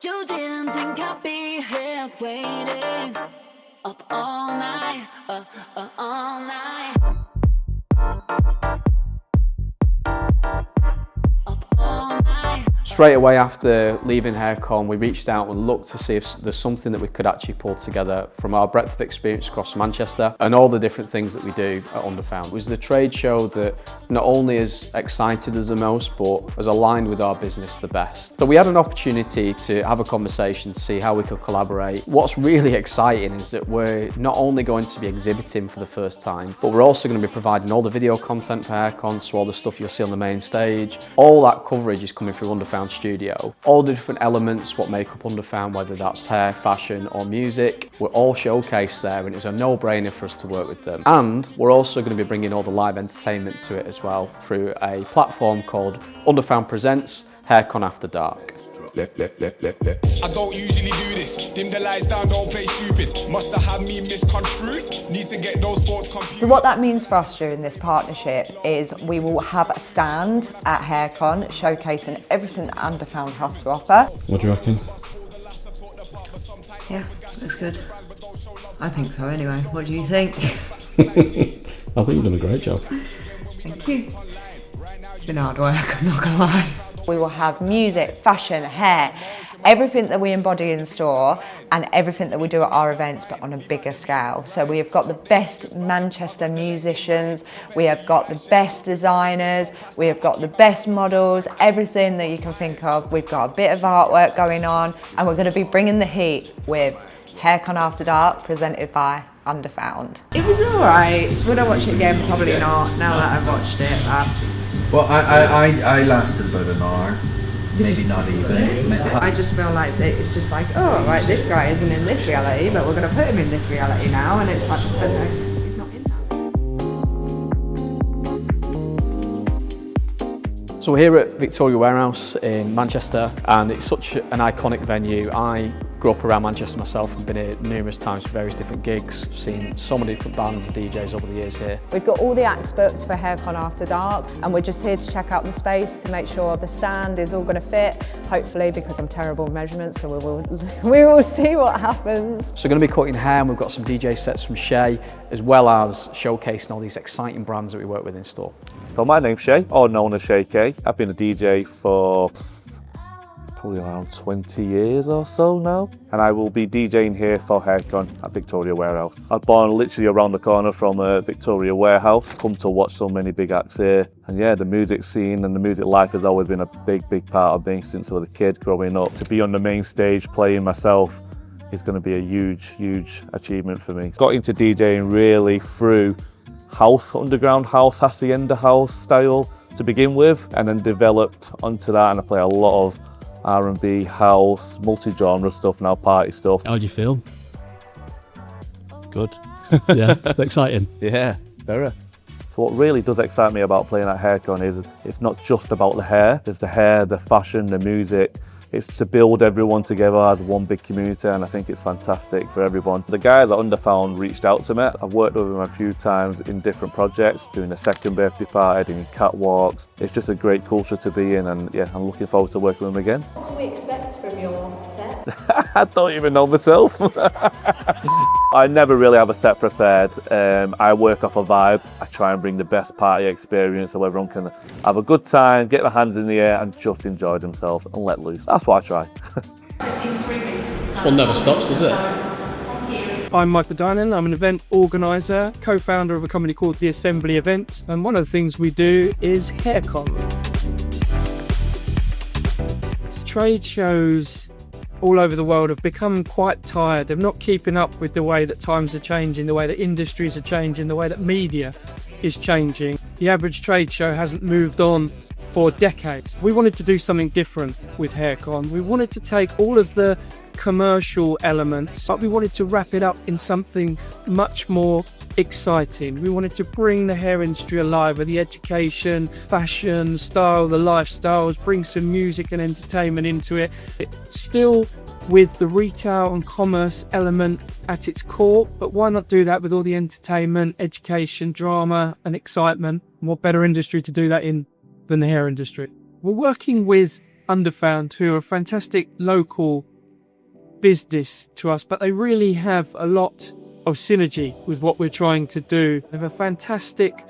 You didn't think I'd be here waiting up all night, all night. Up all night. Straight away after leaving HairCon, we reached out and looked to see if there's something that we could actually pull together from our breadth of experience across Manchester and all the different things that we do at UNDERFOUND. It was the trade show that not only has excited us the most, but has aligned with our business the best. So we had an opportunity to have a conversation to see how we could collaborate. What's really exciting is that we're not only going to be exhibiting for the first time, but we're also going to be providing all the video content for HairCon, so all the stuff you'll see on the main stage. All that coverage is coming through UNDERFOUND Studio. All the different elements, what make up UNDERFOUND, whether that's hair, fashion or music, we're all showcased there, and it's a no-brainer for us to work with them. And we're also going to be bringing all the live entertainment to it as well through a platform called UNDERFOUND Presents HairCon After Dark. I don't usually do this. Dim the lights down, don't play stupid. Must have had me misconstrued. Need to get those thoughts computed. So what that means for us during this partnership is we will have a stand at HairCon showcasing everything that UNDERFOUND has to offer. What do you reckon? Yeah, that's good. I think so anyway. What do you think? I think you've done a great job. Thank you. It's been hard work, I'm not gonna lie. We will have music, fashion, hair, everything that we embody in store and everything that we do at our events, but on a bigger scale. So we have got the best Manchester musicians, we have got the best designers, we have got the best models, everything that you can think of. We've got a bit of artwork going on, and we're going to be bringing the heat with HairCon After Dark, presented by UNDERFOUnd. It was alright. Would I watch it again? Probably not, now that I've watched it. Well, I lasted about an hour, maybe not even. I just feel like it's just like, oh, right, this guy isn't in this reality, but we're going to put him in this reality now, and it's like, but no, he's not in that. So we're here at Victoria Warehouse in Manchester, and it's such an iconic venue. I grew up around Manchester myself and been here numerous times for various different gigs, seen so many different bands and DJs over the years here. We've got all the acts booked for HairCon After Dark, and we're just here to check out the space to make sure the stand is all going to fit, hopefully, because I'm terrible with measurements, so we will see what happens. So we're going to be cutting hair, and we've got some DJ sets from Shay, as well as showcasing all these exciting brands that we work with in store. So my name's Shay, or known as Shay K. I've been a DJ for probably around 20 years or so now, and I will be DJing here for HairCon at Victoria Warehouse. I was born literally around the corner from Victoria Warehouse, come to watch so many big acts here, and yeah, the music scene and the music life has always been a big part of me since I was a kid growing up. To be on the main stage playing myself is going to be a huge achievement for me. Got into DJing really through house, underground house, hacienda house style to begin with, and then developed onto that, and I play a lot of R&B, house, multi-genre stuff now, party stuff. How do you feel? Good. Yeah, it's exciting. Yeah, very. So what really does excite me about playing at HairCon is it's not just about the hair. There's the hair, the fashion, the music. It's to build everyone together as one big community, and I think it's fantastic for everyone. The guys at UNDERFOUND reached out to me. I've worked with them a few times in different projects, doing a second birthday party, doing catwalks. It's just a great culture to be in, and yeah, I'm looking forward to working with them again. What can we expect from your set? I don't even know myself. I never really have a set prepared. I work off a vibe. I try and bring the best party experience so everyone can have a good time, get their hands in the air and just enjoy themselves and let loose. That's what I try. Fun never stops, does it? I'm Michael Dinan, I'm an event organiser, co-founder of a company called The Assembly Events, and one of the things we do is HairCon. Trade shows all over the world have become quite tired of not keeping up with the way that times are changing, the way that industries are changing, the way that media is changing. The average trade show hasn't moved on for decades. We wanted to do something different with HairCon. We wanted to take all of the commercial elements, but we wanted to wrap it up in something much more exciting. We wanted to bring the hair industry alive with the education, fashion, style, the lifestyles, bring some music and entertainment into it. Still with the retail and commerce element at its core, but why not do that with all the entertainment, education, drama and excitement? And what better industry to do that in than the hair industry? We're working with UNDERFOUND, who are a fantastic local business to us, but they really have a lot of synergy with what we're trying to do. We have a fantastic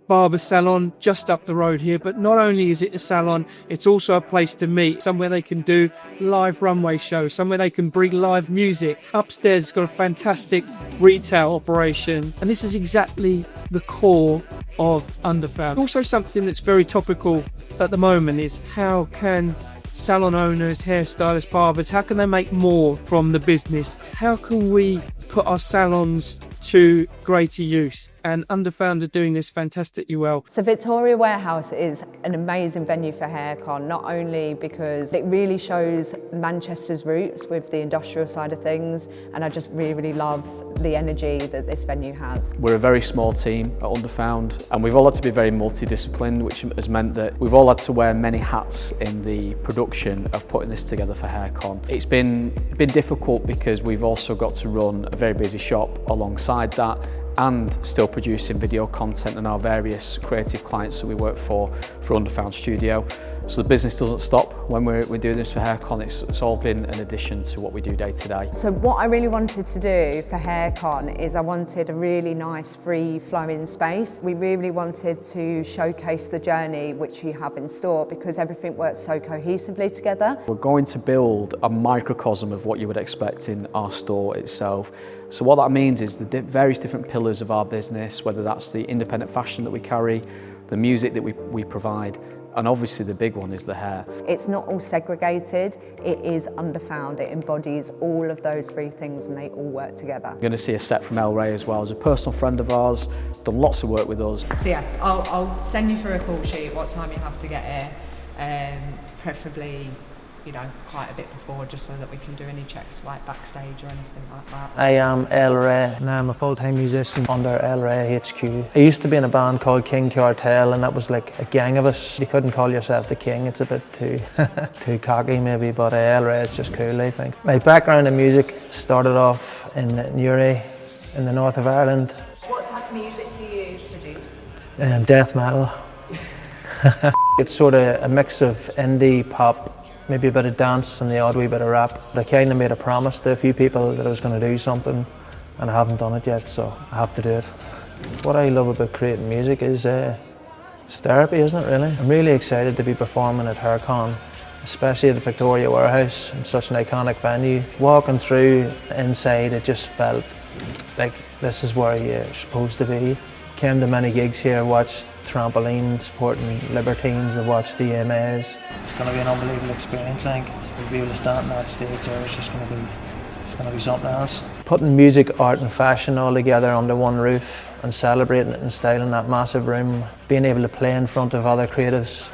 barber salon just up the road here, but not only is it a salon, it's also a place to meet, somewhere they can do live runway shows, somewhere they can bring live music. Upstairs it's got a fantastic retail operation, and this is exactly the core of Underfound. Also, something that's very topical at the moment is how can salon owners, hairstylists, barbers, how can they make more from the business? How can we put our salons to greater use? And Underfound are doing this fantastically well. So Victoria Warehouse is an amazing venue for HairCon, not only because it really shows Manchester's roots with the industrial side of things, and I just really love the energy that this venue has. We're a very small team at Underfound, and we've all had to be very multidisciplined, which has meant that we've all had to wear many hats in the production of putting this together for HairCon. It's been difficult because we've also got to run a very busy shop alongside that, and still producing video content and our various creative clients that we work for Underfound Studio. So the business doesn't stop when we're doing this for HairCon. It's all been an addition to what we do day to day. So what I really wanted to do for HairCon is I wanted a really nice free flowing space. We really wanted to showcase the journey which you have in store, because everything works so cohesively together. We're going to build a microcosm of what you would expect in our store itself. So what that means is the various different pillars of our business, whether that's the independent fashion that we carry, the music that we provide, and obviously the big one is the hair. It's not all segregated, it is Underfound. It embodies all of those three things and they all work together. You're going to see a set from El Rey as well, as a personal friend of ours, done lots of work with us. So yeah, I'll send you through a call sheet what time you have to get here, preferably, you know, quite a bit before, just so that we can do any checks like backstage or anything like that. I am El Rey, and I'm a full-time musician under El Rey HQ. I used to be in a band called King Cartel, and that was like a gang of us. You couldn't call yourself the king, it's a bit too too cocky maybe, but El Rey is just cool, I think. My background in music started off in Newry, in the north of Ireland. What type of music do you produce? Death metal. It's sort of a mix of indie, pop, maybe a bit of dance and the odd wee bit of rap. But I kind of made a promise to a few people that I was going to do something, and I haven't done it yet, so I have to do it. What I love about creating music is it's therapy, isn't it, really? I'm really excited to be performing at HairCon, especially at the Victoria Warehouse, in such an iconic venue. Walking through inside, it just felt like this is where you're supposed to be. Came to many gigs here, watched Trampoline, supporting Libertines, I've watched the EMAs. It's going to be an unbelievable experience, I think. We'll be able to stand on that stage there, it's going to be something else. Putting music, art and fashion all together under one roof and celebrating it in style in that massive room, being able to play in front of other creatives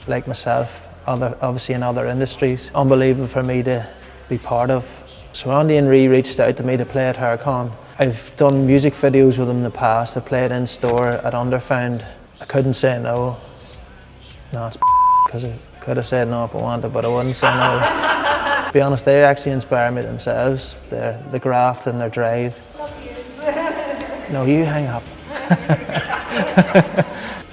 like myself, obviously in other industries, unbelievable for me to be part of. So Andy and Ree reached out to me to play at HairCon. I've done music videos with them in the past. I played in store at Underfound. I couldn't say no. No, it's because I could have said no if I wanted, but I wouldn't say no. To be honest, they actually inspire me themselves. The graft and their drive. Love you. No, you hang up.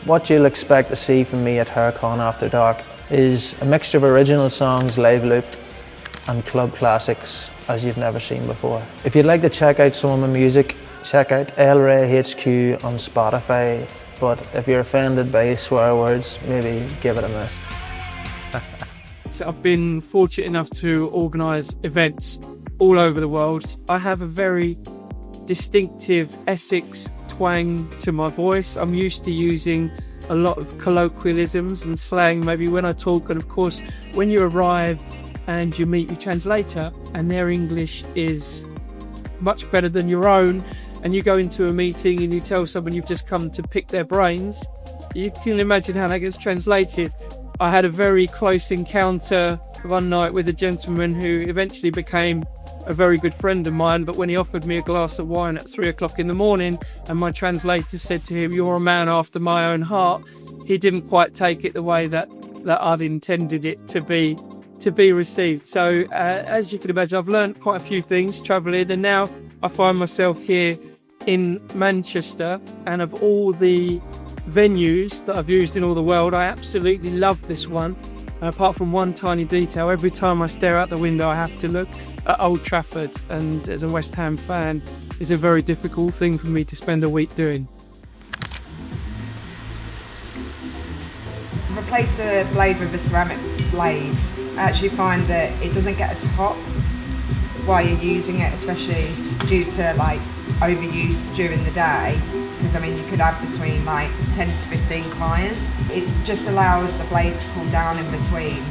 What you'll expect to see from me at HairCon After Dark is a mixture of original songs live looped and club classics as you've never seen before. If you'd like to check out some of my music, check out El Rey HQ on Spotify. But if you're offended by swear words, maybe give it a miss. So I've been fortunate enough to organise events all over the world. I have a very distinctive Essex twang to my voice. I'm used to using a lot of colloquialisms and slang maybe when I talk, and of course when you arrive and you meet your translator and their English is much better than your own, and you go into a meeting and you tell someone you've just come to pick their brains, you can imagine how that gets translated. I had a very close encounter one night with a gentleman who eventually became a very good friend of mine, but when he offered me a glass of wine at 3 o'clock in the morning and my translator said to him, "You're a man after my own heart," he didn't quite take it the way that I'd intended it to be received. So as you can imagine, I've learned quite a few things travelling, and now I find myself here in Manchester, and of all the venues that I've used in all the world, I absolutely love this one And apart from one tiny detail, every time I stare out the window I have to look at Old Trafford, and as a West Ham fan, it's a very difficult thing for me to spend a week doing. Replace the blade with a ceramic blade. I actually find that it doesn't get as hot while you're using it, especially due to like overuse during the day, because I mean you could have between like 10 to 15 clients. It just allows the blade to cool down in between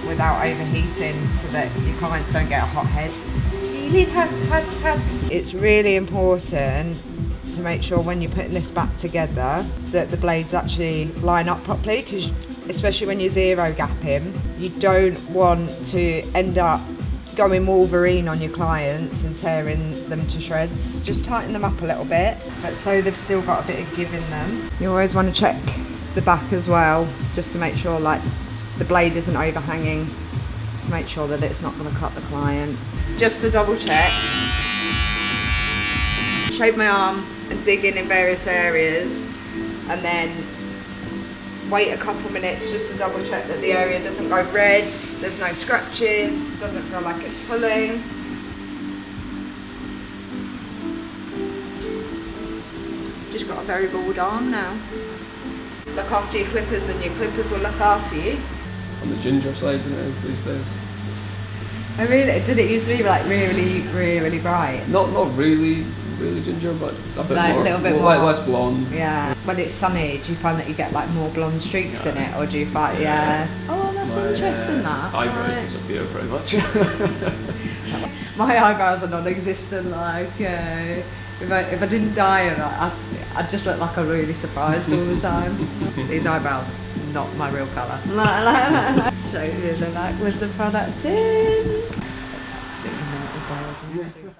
without overheating, so that your clients don't get a hot head. It's really important to make sure when you're putting this back together that the blades actually line up properly, because especially when you're zero gapping, you don't want to end up going Wolverine on your clients and tearing them to shreds. Just tighten them up a little bit, but so they've still got a bit of give in them. You always want to check the back as well, just to make sure like the blade isn't overhanging, to make sure that it's not going to cut the client. Just to double check, shape my arm and dig in various areas, and then wait a couple minutes just to double check that the area doesn't go red, there's no scratches, doesn't feel like it's pulling. Just got a very bald arm now. Look after your clippers, then your clippers will look after you. On the ginger side than it is these days. Oh really? Did it used to be like really bright? Not really ginger, but a bit like more. A little bit more. Like less blonde. Yeah. When it's sunny, do you find that you get like more blonde streaks in it, or do you find Oh, that's interesting. That Eyebrows right. disappear pretty much. My eyebrows are non-existent. Like if I didn't dye, I'd just look like I'm really surprised all the time. These eyebrows, not my real colour. Let's show you the back with the product in. It's absolutely mint as well.